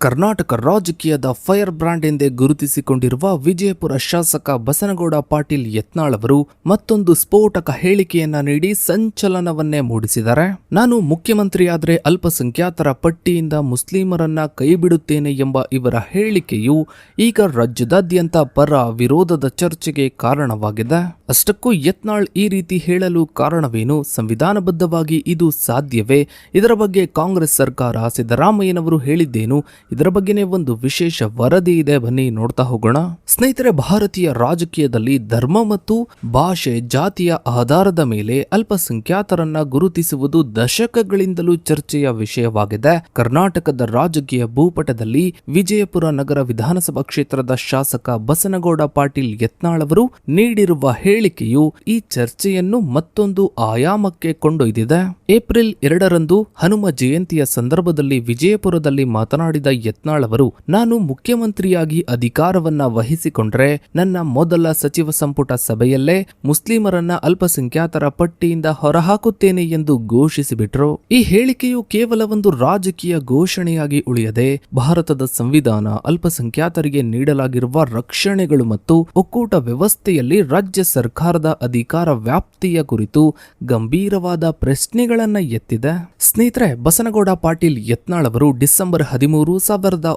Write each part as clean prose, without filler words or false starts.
ಕರ್ನಾಟಕ ರಾಜಕೀಯದ fire brand ಎಂದೇ ಗುರುತಿಸಿಕೊಂಡಿರುವ ವಿಜಯಪುರ ಶಾಸಕ ಬಸನಗೌಡ ಪಾಟೀಲ್ ಯತ್ನಾಳ್ ಅವರು ಮತ್ತೊಂದು ಸ್ಫೋಟಕ ಹೇಳಿಕೆಯನ್ನ ನೀಡಿ ಸಂಚಲನವನ್ನೇ ಮೂಡಿಸಿದ್ದಾರೆ. ನಾನು ಮುಖ್ಯಮಂತ್ರಿಯಾದರೆ ಅಲ್ಪಸಂಖ್ಯಾತರ ಪಟ್ಟಿಯಿಂದ ಮುಸ್ಲಿಮರನ್ನ ಕೈಬಿಡುತ್ತೇನೆ ಎಂಬ ಇವರ ಹೇಳಿಕೆಯು ಈಗ ರಾಜ್ಯದಾದ್ಯಂತ ಪರ ವಿರೋಧದ ಚರ್ಚೆಗೆ ಕಾರಣವಾಗಿದೆ. ಅಷ್ಟಕ್ಕೂ ಯತ್ನಾಳ್ ಈ ರೀತಿ ಹೇಳಲು ಕಾರಣವೇನು? ಸಂವಿಧಾನಬದ್ಧವಾಗಿ ಇದು ಸಾಧ್ಯವೇ? ಇದರ ಬಗ್ಗೆ ಕಾಂಗ್ರೆಸ್ ಸರ್ಕಾರ ಸಿದ್ದರಾಮಯ್ಯನವರು ಹೇಳಿದ್ದೇನು? ಇದರ ಬಗ್ಗೆನೇ ಒಂದು ವಿಶೇಷ ವರದಿ ಇದೆ, ಬನ್ನಿ ನೋಡ್ತಾ ಹೋಗೋಣ. ಸ್ನೇಹಿತರೆ, ಭಾರತೀಯ ರಾಜಕೀಯದಲ್ಲಿ ಧರ್ಮ ಮತ್ತು ಭಾಷೆ, ಜಾತಿಯ ಆಧಾರದ ಮೇಲೆ ಅಲ್ಪಸಂಖ್ಯಾತರನ್ನ ಗುರುತಿಸುವುದು ದಶಕಗಳಿಂದಲೂ ಚರ್ಚೆಯ ವಿಷಯವಾಗಿದೆ. ಕರ್ನಾಟಕದ ರಾಜಕೀಯ ಭೂಪಟದಲ್ಲಿ ವಿಜಯಪುರ ನಗರ ವಿಧಾನಸಭಾ ಕ್ಷೇತ್ರದ ಶಾಸಕ ಬಸನಗೌಡ ಪಾಟೀಲ್ ಯತ್ನಾಳ್ ಅವರು ನೀಡಿರುವ ಹೇಳಿಕೆಯು ಈ ಚರ್ಚೆಯನ್ನು ಮತ್ತೊಂದು ಆಯಾಮಕ್ಕೆ ಕೊಂಡೊಯ್ದಿದೆ. ಏಪ್ರಿಲ್ 2ರಂದು ಹನುಮ ಜಯಂತಿಯ ಸಂದರ್ಭದಲ್ಲಿ ವಿಜಯಪುರದಲ್ಲಿ ಮಾತನಾಡಿದ ಯತ್ನಾಳ್ ಅವರು, ನಾನು ಮುಖ್ಯಮಂತ್ರಿಯಾಗಿ ಅಧಿಕಾರವನ್ನ ವಹಿಸಿಕೊಂಡ್ರೆ ನನ್ನ ಮೊದಲ ಸಚಿವ ಸಂಪುಟ ಸಭೆಯಲ್ಲೇ ಮುಸ್ಲಿಮರನ್ನ ಅಲ್ಪಸಂಖ್ಯಾತರ ಪಟ್ಟಿಯಿಂದ ಹೊರಹಾಕುತ್ತೇನೆ ಎಂದು ಘೋಷಿಸಿಬಿಟ್ರು. ಈ ಹೇಳಿಕೆಯು ಕೇವಲ ಒಂದು ರಾಜಕೀಯ ಘೋಷಣೆಯಾಗಿ ಉಳಿಯದೆ ಭಾರತದ ಸಂವಿಧಾನ, ಅಲ್ಪಸಂಖ್ಯಾತರಿಗೆ ನೀಡಲಾಗಿರುವ ರಕ್ಷಣೆಗಳು ಮತ್ತು ಒಕ್ಕೂಟ ವ್ಯವಸ್ಥೆಯಲ್ಲಿ ರಾಜ್ಯ ಸರ್ಕಾರದ ಅಧಿಕಾರ ವ್ಯಾಪ್ತಿಯ ಕುರಿತು ಗಂಭೀರವಾದ ಪ್ರಶ್ನೆಗಳನ್ನ ಎತ್ತಿದೆ. ಸ್ನೇಹಿತರೆ, ಬಸನಗೌಡ ಪಾಟೀಲ್ ಯತ್ನಾಳ್ ಅವರು ಡಿಸೆಂಬರ್ 13,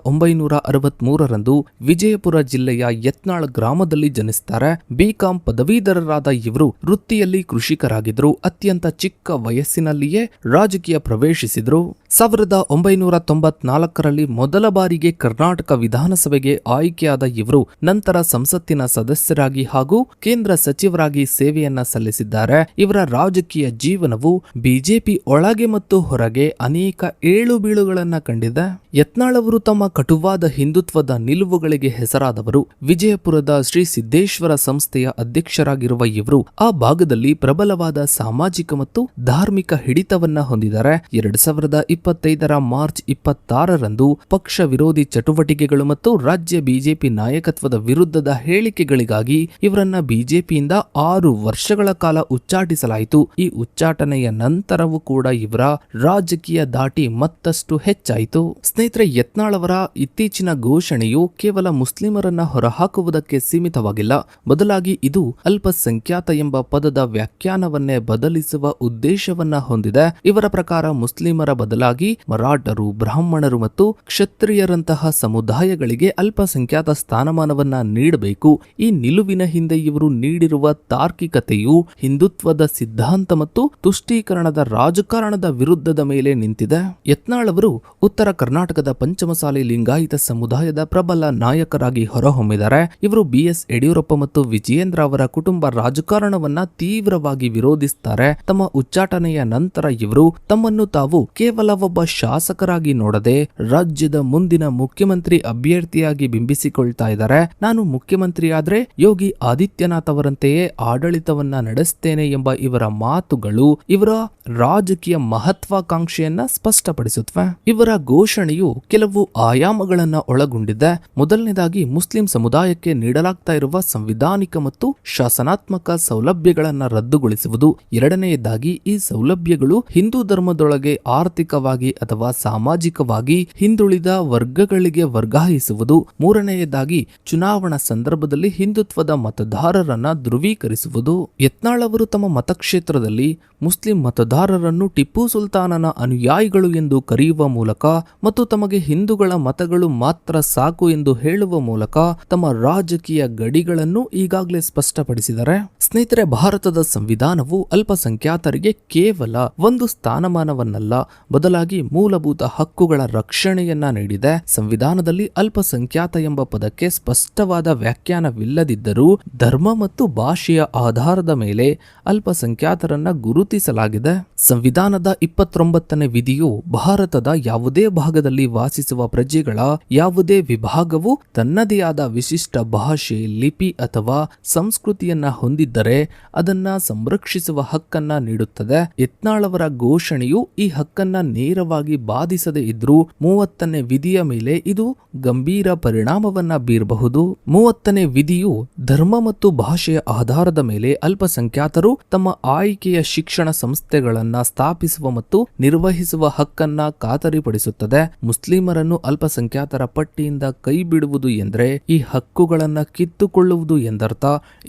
1963ರಂದು ವಿಜಯಪುರ ಜಿಲ್ಲೆಯ ಯತ್ನಾಳ್ ಗ್ರಾಮದಲ್ಲಿ ಜನಿಸುತ್ತಾರೆ. ಬಿಕಾಂ ಪದವೀಧರರಾದ ಇವರು ವೃತ್ತಿಯಲ್ಲಿ ಕೃಷಿಕರಾಗಿದ್ರು. ಅತ್ಯಂತ ಚಿಕ್ಕ ವಯಸ್ಸಿನಲ್ಲಿಯೇ ರಾಜಕೀಯ ಪ್ರವೇಶಿಸಿದ್ರು. 1994ರಲ್ಲಿ ಮೊದಲ ಬಾರಿಗೆ ಕರ್ನಾಟಕ ವಿಧಾನಸಭೆಗೆ ಆಯ್ಕೆಯಾದ ಇವರು ನಂತರ ಸಂಸತ್ತಿನ ಸದಸ್ಯರಾಗಿ ಹಾಗೂ ಕೇಂದ್ರ ಸಚಿವರಾಗಿ ಸೇವೆಯನ್ನ ಸಲ್ಲಿಸಿದ್ದಾರೆ. ಇವರ ರಾಜಕೀಯ ಜೀವನವು ಬಿಜೆಪಿ ಒಳಗೆ ಮತ್ತು ಹೊರಗೆ ಅನೇಕ ಏಳು ಬೀಳುಗಳನ್ನ ಕಂಡಿದೆ. ಯತ್ನಾಳ್ ಅವರು ತಮ್ಮ ಕಟುವಾದ ಹಿಂದುತ್ವದ ನಿಲುವುಗಳಿಗೆ ಹೆಸರಾದವರು. ವಿಜಯಪುರದ ಶ್ರೀ ಸಿದ್ದೇಶ್ವರ ಸಂಸ್ಥೆಯ ಅಧ್ಯಕ್ಷರಾಗಿರುವ ಇವರು ಆ ಭಾಗದಲ್ಲಿ ಪ್ರಬಲವಾದ ಸಾಮಾಜಿಕ ಮತ್ತು ಧಾರ್ಮಿಕ ಹಿಡಿತವನ್ನ ಹೊಂದಿದ್ದಾರೆ. 2025ರ ಮಾರ್ಚ್ 26ರಂದು ಪಕ್ಷ ವಿರೋಧಿ ಚಟುವಟಿಕೆಗಳು ಮತ್ತು ರಾಜ್ಯ ಬಿಜೆಪಿ ನಾಯಕತ್ವದ ವಿರುದ್ಧದ ಹೇಳಿಕೆಗಳಿಗಾಗಿ ಇವರನ್ನ ಬಿಜೆಪಿಯಿಂದ 6 ವರ್ಷಗಳ ಕಾಲ ಉಚ್ಚಾಟಿಸಲಾಯಿತು. ಈ ಉಚ್ಚಾಟನೆಯ ನಂತರವೂ ಕೂಡ ಇವರ ರಾಜಕೀಯ ದಾಟಿ ಮತ್ತಷ್ಟು ಹೆಚ್ಚಾಯಿತು. ಸ್ನೇಹಿತರೆ, ಯತ್ನಾಳ್ ಅವರ ಇತ್ತೀಚಿನ ಘೋಷಣೆಯು ಕೇವಲ ಮುಸ್ಲಿಮರನ್ನ ಹೊರಹಾಕುವುದಕ್ಕೆ ಸೀಮಿತವಾಗಿಲ್ಲ. ಬದಲಾಗಿ ಇದು ಅಲ್ಪಸಂಖ್ಯಾತ ಎಂಬ ಪದದ ವ್ಯಾಖ್ಯಾನವನ್ನೇ ಬದಲಿಸುವ ಉದ್ದೇಶವನ್ನ ಹೊಂದಿದೆ. ಇವರ ಪ್ರಕಾರ ಮುಸ್ಲಿಮರ ಬದಲಾಗಿ ಮರಾಠರು, ಬ್ರಾಹ್ಮಣರು ಮತ್ತು ಕ್ಷತ್ರಿಯರಂತಹ ಸಮುದಾಯಗಳಿಗೆ ಅಲ್ಪಸಂಖ್ಯಾತ ಸ್ಥಾನಮಾನವನ್ನ ನೀಡಬೇಕು. ಈ ನಿಲುವಿನ ಹಿಂದೆ ಇವರು ನೀಡಿರುವ ತಾರ್ಕಿಕತೆಯು ಹಿಂದುತ್ವದ ಸಿದ್ಧಾಂತ ಮತ್ತು ತುಷ್ಟೀಕರಣದ ರಾಜಕಾರಣದ ವಿರುದ್ಧದ ಮೇಲೆ ನಿಂತಿದೆ. ಯತ್ನಾಳ್ ಅವರು ಉತ್ತರ ಕರ್ನಾಟಕದ ಪಂಚಮಸಾಲಿ ಲಿಂಗಾಯತ ಸಮುದಾಯದ ಪ್ರಬಲ ನಾಯಕರಾಗಿ ಹೊರಹೊಮ್ಮಿದ್ದಾರೆ. ಇವರು BS ಯಡಿಯೂರಪ್ಪ ಮತ್ತು ವಿಜಯೇಂದ್ರ ಅವರ ಕುಟುಂಬ ರಾಜಕಾರಣವನ್ನ ತೀವ್ರವಾಗಿ ವಿರೋಧಿಸುತ್ತಾರೆ. ತಮ್ಮ ಉಚ್ಚಾಟನೆಯ ನಂತರ ಇವರು ತಮ್ಮನ್ನು ತಾವು ಕೇವಲ ಒಬ್ಬ ಶಾಸಕರಾಗಿ ನೋಡದೆ ರಾಜ್ಯದ ಮುಂದಿನ ಮುಖ್ಯಮಂತ್ರಿ ಅಭ್ಯರ್ಥಿಯಾಗಿ ಬಿಂಬಿಸಿಕೊಳ್ತಾ ಇದ್ದಾರೆ. ನಾನು ಮುಖ್ಯಮಂತ್ರಿಯಾದ್ರೆ ಯೋಗಿ ಆದಿತ್ಯನಾಥ್ ಅವರಂತೆಯೇ ಆಡಳಿತವನ್ನ ನಡೆಸ್ತೇನೆ ಎಂಬ ಇವರ ಮಾತುಗಳು ಇವರ ರಾಜಕೀಯ ಮಹತ್ವಾಕಾಂಕ್ಷೆಯನ್ನ ಸ್ಪಷ್ಟಪಡಿಸುತ್ತವೆ. ಇವರ ಘೋಷಣೆಯು ಕೆಲವು ಆಯಾಮಗಳನ್ನ ಒಳಗೊಂಡಿದೆ. ಮೊದಲನೇದಾಗಿ ಮುಸ್ಲಿಂ ಸಮುದಾಯಕ್ಕೆ ನೀಡಲಾಗ್ತಾ ಇರುವ ಸಂವಿಧಾನಿಕ ಮತ್ತು ಶಾಸನಾತ್ಮಕ ಸೌಲಭ್ಯಗಳನ್ನ ರದ್ದುಗೊಳಿಸುವುದು. ಎರಡನೆಯದಾಗಿ ಈ ಸೌಲಭ್ಯಗಳು ಹಿಂದೂ ಧರ್ಮದೊಳಗೆ ಆರ್ಥಿಕವಾಗಿ ಅಥವಾ ಸಾಮಾಜಿಕವಾಗಿ ಹಿಂದುಳಿದ ವರ್ಗಗಳಿಗೆ ವರ್ಗಾಯಿಸುವುದು. ಮೂರನೆಯದಾಗಿ ಚುನಾವಣಾ ಸಂದರ್ಭದಲ್ಲಿ ಹಿಂದುತ್ವದ ಮತದಾರರನ್ನ ಧ್ರುವೀಕರಿಸುವುದು. ಯತ್ನಾಳ್ ಅವರು ತಮ್ಮ ಮತಕ್ಷೇತ್ರದಲ್ಲಿ ಮುಸ್ಲಿಂ ಮತದಾರರನ್ನು ಟಿಪ್ಪು ಸುಲ್ತಾನನ ಅನುಯಾಯಿಗಳು ಎಂದು ಕರೆಯುವ ಮೂಲಕ ಮತ್ತು ತಮಗೆ ಹಿಂದೂಗಳ ಮತಗಳು ಮಾತ್ರ ಸಾಕು ಎಂದು ಹೇಳುವ ಮೂಲಕ ತಮ್ಮ ರಾಜಕೀಯ ಗಡಿಗಳನ್ನು ಈಗಾಗಲೇ ಸ್ಪಷ್ಟಪಡಿಸಿದ್ದಾರೆ. ಸ್ನೇಹಿತರೆ, ಭಾರತದ ಸಂವಿಧಾನವು ಅಲ್ಪಸಂಖ್ಯಾತರಿಗೆ ಕೇವಲ ಒಂದು ಸ್ಥಾನಮಾನವನ್ನಲ್ಲ, ಬದಲಾಗಿ ಮೂಲಭೂತ ಹಕ್ಕುಗಳ ರಕ್ಷಣೆಯನ್ನ ನೀಡಿದೆ. ಸಂವಿಧಾನದಲ್ಲಿ ಅಲ್ಪಸಂಖ್ಯಾತ ಎಂಬ ಪದಕ್ಕೆ ಸ್ಪಷ್ಟವಾದ ವ್ಯಾಖ್ಯಾನವಿಲ್ಲದಿದ್ದರೂ ಧರ್ಮ ಮತ್ತು ಭಾಷೆಯ ಆಧಾರದ ಮೇಲೆ ಅಲ್ಪಸಂಖ್ಯಾತರನ್ನ ಗುರುತಿಸಲಾಗಿದೆ. ಸಂವಿಧಾನದ 29ನೇ ವಿಧಿಯು ಭಾರತದ ಯಾವುದೇ ಭಾಗದಲ್ಲಿ ವಾಸಿಸುವ ಪ್ರಜೆಗಳ ಯಾವುದೇ ವಿಭಾಗವು ತನ್ನದೇ ಆದ ವಿಶಿಷ್ಟ ಭಾಷೆ, ಲಿಪಿ ಅಥವಾ ಸಂಸ್ಕೃತಿಯನ್ನ ಹೊಂದಿದ್ದರೆ ಅದನ್ನ ಸಂರಕ್ಷಿಸುವ ಹಕ್ಕನ್ನ ನೀಡುತ್ತದೆ. ಯತ್ನಾಳ್ ಅವರ ಘೋಷಣೆಯು ಈ ಹಕ್ಕನ್ನ ನೇರವಾಗಿ ಬಾಧಿಸದೇ ಇದ್ರೂ 30ನೇ ವಿಧಿಯ ಮೇಲೆ ಇದು ಗಂಭೀರ ಪರಿಣಾಮವನ್ನ ಬೀರಬಹುದು. 30ನೇ ವಿಧಿಯು ಧರ್ಮ ಮತ್ತು ಭಾಷೆಯ ಆಧಾರದ ಮೇಲೆ ಅಲ್ಪಸಂಖ್ಯಾತರು ತಮ್ಮ ಆಯ್ಕೆಯ ಶಿಕ್ಷಣ ಸಂಸ್ಥೆಗಳನ್ನ ಸಂಸ್ಥೆಗಳನ್ನ ಸ್ಥಾಪಿಸುವ ಮತ್ತು ನಿರ್ವಹಿಸುವ ಹಕ್ಕನ್ನ ಖಾತರಿಪಡಿಸುತ್ತದೆ. ಮುಸ್ಲಿಮರನ್ನು ಅಲ್ಪಸಂಖ್ಯಾತರ ಪಟ್ಟಿಯಿಂದ ಕೈ ಬಿಡುವುದು ಎಂದರೆ ಈ ಹಕ್ಕುಗಳನ್ನ ಕಿತ್ತುಕೊಳ್ಳುವುದು ಎಂದರ್ಥ.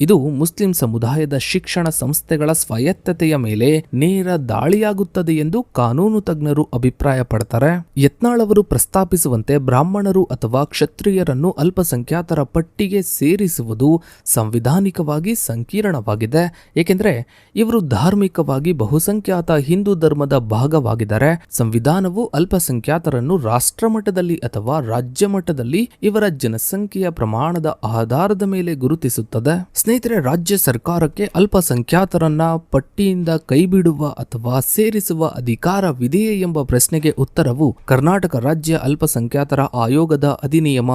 ಇದು ಮುಸ್ಲಿಂ ಸಮುದಾಯದ ಶಿಕ್ಷಣ ಸಂಸ್ಥೆಗಳ ಸ್ವಾಯತ್ತತೆಯ ಮೇಲೆ ನೇರ ದಾಳಿಯಾಗುತ್ತದೆ ಎಂದು ಕಾನೂನು ತಜ್ಞರು ಅಭಿಪ್ರಾಯ ಪಡ್ತಾರೆ. ಯತ್ನಾಳ್ ಅವರು ಪ್ರಸ್ತಾಪಿಸುವಂತೆ ಬ್ರಾಹ್ಮಣರು ಅಥವಾ ಕ್ಷತ್ರಿಯರನ್ನು ಅಲ್ಪಸಂಖ್ಯಾತರ ಪಟ್ಟಿಗೆ ಸೇರಿಸುವುದು ಸಂವಿಧಾನಿಕವಾಗಿ ಸಂಕೀರ್ಣವಾಗಿದೆ. ಏಕೆಂದರೆ ಇವರು ಧಾರ್ಮಿಕವಾಗಿ ಬಹುಸಂಖ್ಯಾತ ಹಿಂದೂ ಧರ್ಮದ ಭಾಗವಾಗಿದ್ದಾರೆ. ಸಂವಿಧಾನವು ಅಲ್ಪಸಂಖ್ಯಾತರನ್ನು ರಾಷ್ಟ್ರ ಮಟ್ಟದಲ್ಲಿ ಅಥವಾ ರಾಜ್ಯ ಮಟ್ಟದಲ್ಲಿ ಇವರ ಜನಸಂಖ್ಯೆಯ ಪ್ರಮಾಣದ ಆಧಾರದ ಮೇಲೆ ಗುರುತಿಸುತ್ತದೆ. ಸ್ನೇಹಿತರೆ, ರಾಜ್ಯ ಸರ್ಕಾರಕ್ಕೆ ಅಲ್ಪಸಂಖ್ಯಾತರನ್ನ ಪಟ್ಟಿಯಿಂದ ಕೈಬಿಡುವ ಅಥವಾ ಸೇರಿಸುವ ಅಧಿಕಾರವಿದೆಯೇ ಎಂಬ ಪ್ರಶ್ನೆಗೆ ಉತ್ತರವು ಕರ್ನಾಟಕ ರಾಜ್ಯ ಅಲ್ಪಸಂಖ್ಯಾತರ ಆಯೋಗದ ಅಧಿನಿಯಮ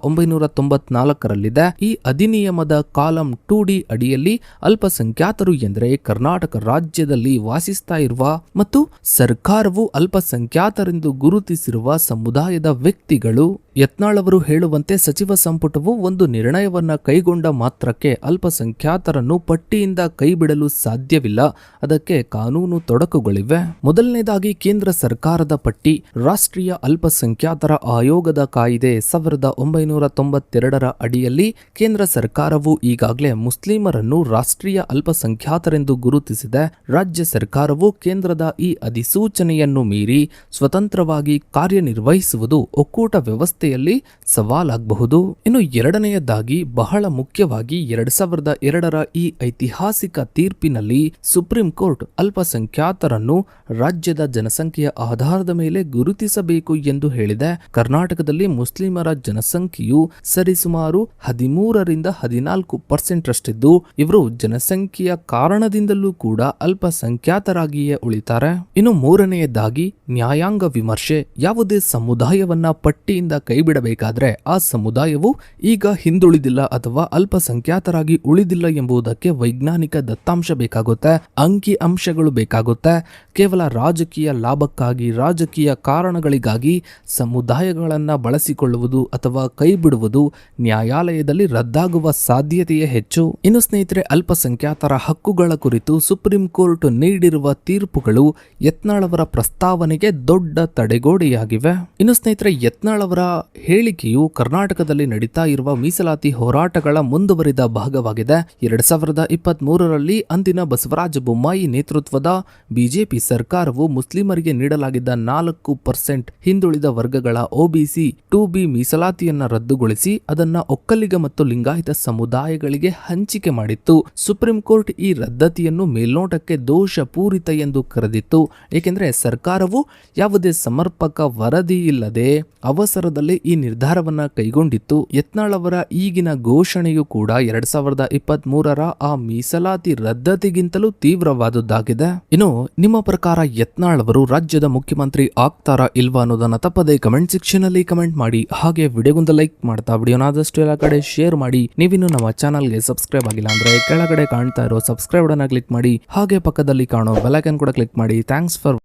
1994ರಲ್ಲಿದೆ. ಈ ಅಧಿನಿಯಮದ ಕಾಲಂ 2D ಅಡಿಯಲ್ಲಿ ಅಲ್ಪಸಂಖ್ಯಾತರು ಎಂದರೆ ಕರ್ನಾಟಕ ರಾಜ್ಯದಲ್ಲಿ ವಾಸಿಸ್ತಾ ಇರುವ ಮತ್ತು ಸರ್ಕಾರವು ಅಲ್ಪಸಂಖ್ಯಾತರೆಂದು ಗುರುತಿಸಿರುವ ಸಮುದಾಯದ ವ್ಯಕ್ತಿಗಳು. ಯತ್ನಾಳ್ ಅವರು ಹೇಳುವಂತೆ ಸಚಿವ ಸಂಪುಟವು ಒಂದು ನಿರ್ಣಯವನ್ನ ಕೈಗೊಂಡ ಮಾತ್ರಕ್ಕೆ ಅಲ್ಪಸಂಖ್ಯಾತರನ್ನು ಪಟ್ಟಿಯಿಂದ ಕೈಬಿಡಲು ಸಾಧ್ಯವಿಲ್ಲ. ಅದಕ್ಕೆ ಕಾನೂನು ತೊಡಕುಗಳಿವೆ. ಮೊದಲನೇದಾಗಿ ಕೇಂದ್ರ ಸರ್ಕಾರದ ಪಟ್ಟಿ. ರಾಷ್ಟ್ರೀಯ ಅಲ್ಪಸಂಖ್ಯಾತರ ಆಯೋಗದ ಕಾಯ್ದೆ 1992ರ ಅಡಿಯಲ್ಲಿ ಕೇಂದ್ರ ಸರ್ಕಾರವು ಈಗಾಗಲೇ ಮುಸ್ಲಿಮರನ್ನು ರಾಷ್ಟ್ರೀಯ ಅಲ್ಪಸಂಖ್ಯಾತರೆಂದು ಗುರುತಿಸಿದೆ. ರಾಜ್ಯ ಸರ್ಕಾರವು ಕೇಂದ್ರದ ಈ ಅಧಿಸೂಚನೆಯನ್ನು ಮೀರಿ ಸ್ವತಂತ್ರವಾಗಿ ಕಾರ್ಯನಿರ್ವಹಿಸುವುದು ಒಕ್ಕೂಟ ವ್ಯವಸ್ಥೆಯಲ್ಲಿ ಸವಾಲಾಗಬಹುದು. ಇನ್ನು ಎರಡನೆಯದಾಗಿ ಬಹಳ ಮುಖ್ಯವಾಗಿ 2002ರ ಈ ಐತಿಹಾಸಿಕ ತೀರ್ಪಿನಲ್ಲಿ ಸುಪ್ರೀಂ ಕೋರ್ಟ್ ಅಲ್ಪಸಂಖ್ಯಾತರನ್ನು ರಾಜ್ಯದ ಜನಸಂಖ್ಯೆಯ ಆಧಾರದ ಮೇಲೆ ಗುರುತಿಸಬೇಕು ಎಂದು ಹೇಳಿದೆ. ಕರ್ನಾಟಕದಲ್ಲಿ ಮುಸ್ಲಿಮರ ಜನಸಂಖ್ಯೆಯು ಸರಿಸುಮಾರು 13ರಿಂದ 14% ರಷ್ಟಿದ್ದು ಇವರು ಜನಸಂಖ್ಯೆಯ ಕಾರಣದಿಂದಲೂ ಕೂಡ ಅಲ್ಪಸಂಖ್ಯಾತರಾಗಿಯೇ ಉಳಿತಾರೆ. ಇನ್ನು ಮೂರನೆಯದಾಗಿ ನ್ಯಾಯಾಂಗ ವಿಮರ್ಶೆ. ಯಾವುದೇ ಸಮುದಾಯವನ್ನ ಪಟ್ಟಿಯಿಂದ ಕೈಬಿಡಬೇಕಾದ್ರೆ ಆ ಸಮುದಾಯವು ಈಗ ಹಿಂದುಳಿದಿಲ್ಲ ಅಥವಾ ಅಲ್ಪಸಂಖ್ಯಾತರಾಗಿ ಉಳಿದಿಲ್ಲ ಎಂಬುದಕ್ಕೆ ವೈಜ್ಞಾನಿಕ ದತ್ತಾಂಶ ಬೇಕಾಗುತ್ತೆ, ಅಂಕಿ ಅಂಶಗಳು ಬೇಕಾಗುತ್ತೆ. ಕೇವಲ ರಾಜಕೀಯ ಲಾಭಕ್ಕಾಗಿ, ರಾಜಕೀಯ ಕಾರಣಗಳಿಗಾಗಿ ಸಮುದಾಯಗಳನ್ನ ಬಳಸಿಕೊಳ್ಳುವುದು ಅಥವಾ ಕೈಬಿಡುವುದು ನ್ಯಾಯಾಲಯದಲ್ಲಿ ರದ್ದಾಗುವ ಸಾಧ್ಯತೆಯೇ ಹೆಚ್ಚು. ಇನ್ನು ಸ್ನೇಹಿತರೆ, ಅಲ್ಪಸಂಖ್ಯಾತರ ಹಕ್ಕುಗಳ ಕುರಿತು ಸುಪ್ರೀಂ ಕೋರ್ಟ್ ನೀಡಿರುವ ತೀರ್ಪುಗಳು ಯತ್ನಾಳ್ ಅವರ ಪ್ರಸ್ತಾವನೆಗೆ ದೊಡ್ಡ ತಡೆಗೋಡೆಯಾಗಿವೆ. ಇನ್ನು ಸ್ನೇಹಿತರೆ, ಯತ್ನಾಳ್ ಅವರ ಹೇಳಿಕೆಯು ಕರ್ನಾಟಕದಲ್ಲಿ ನಡೀತಾ ಇರುವ ಮೀಸಲಾತಿ ಹೋರಾಟಗಳ ಮುಂದುವರಿದ ಭಾಗವಾಗಿದೆ. 2023ರಲ್ಲಿ ಅಂದಿನ ಬಸವರಾಜ ಬೊಮ್ಮಾಯಿ ನೇತೃತ್ವದ ಬಿಜೆಪಿ ಸರ್ಕಾರವು ಮುಸ್ಲಿಮರಿಗೆ ನೀಡಲಾಗಿದ್ದ 4% ಹಿಂದುಳಿದ ವರ್ಗಗಳ OBC 2B ಮೀಸಲಾತಿಯನ್ನ ರದ್ದುಗೊಳಿಸಿ ಅದನ್ನ ಒಕ್ಕಲಿಗ ಮತ್ತು ಲಿಂಗಾಯತ ಸಮುದಾಯಗಳಿಗೆ ಹಂಚಿಕೆ ಮಾಡಿತ್ತು. ಸುಪ್ರೀಂ ಕೋರ್ಟ್ ಈ ರದ್ದತಿಯನ್ನು ಮೇಲ್ನೋಟಕ್ಕೆ ದೋಷಪೂರಿತ ಎಂದು ಕರೆದಿತ್ತು. ಏಕೆಂದರೆ ಸರ್ಕಾರವು ಯಾವುದೇ ಸಮರ್ಪಕ ವರದಿ ಇಲ್ಲದೆ ಅವಸರದಲ್ಲಿ ಈ ನಿರ್ಧಾರವನ್ನ ಕೈಗೊಂಡಿತ್ತು. ಯತ್ನಾಳ್ ಅವರ ಈಗಿನ ಘೋಷಣೆಯು ಕೂಡ 2023ರ ಆ ಮೀಸಲಾತಿ ರದ್ದತಿಗಿಂತಲೂ ತೀವ್ರವಾದುದಾಗಿದೆ. ಇನ್ನು ನಿಮ್ಮ ಪ್ರಕಾರ ಯತ್ನಾಳ್ ಅವರು ರಾಜ್ಯದ ಮುಖ್ಯಮಂತ್ರಿ ಆಗ್ತಾರಾ ಇಲ್ವಾ ಅನ್ನೋದನ್ನ ತಪ್ಪದೆ ಕಮೆಂಟ್ ಸೆಕ್ಷನ್ ಅಲ್ಲಿ ಕಮೆಂಟ್ ಮಾಡಿ. ಹಾಗೆ ವಿಡಿಯೋಗೊಂದು ಲೈಕ್ ಮಾಡ್ತಾ ವಿಡಿಯೋನಾದಷ್ಟು ಎಲ್ಲ ಕಡೆ ಶೇರ್ ಮಾಡಿ. ನೀವಿನ್ನು ನಮ್ಮ ಚಾನಲ್ಗೆ ಸಬ್ಸ್ಕ್ರೈಬ್ ಆಗಿಲ್ಲ ಅಂದ್ರೆ ಕೆಳಗಡೆ ಕಾಣ್ತಾ ಇರೋ ಸಬ್ಸ್ಕ್ರೈಬ್ ಬಟನ್ ಕ್ಲಿಕ್ ಮಾಡಿ. ಹಾಗೆ ಪಕ್ಕದಲ್ಲಿ ಕಾಣೋ ಬೆಲ್ ಐಕಾನ್ ಕೂಡ ಕ್ಲಿಕ್ ಮಾಡಿ. Thanks for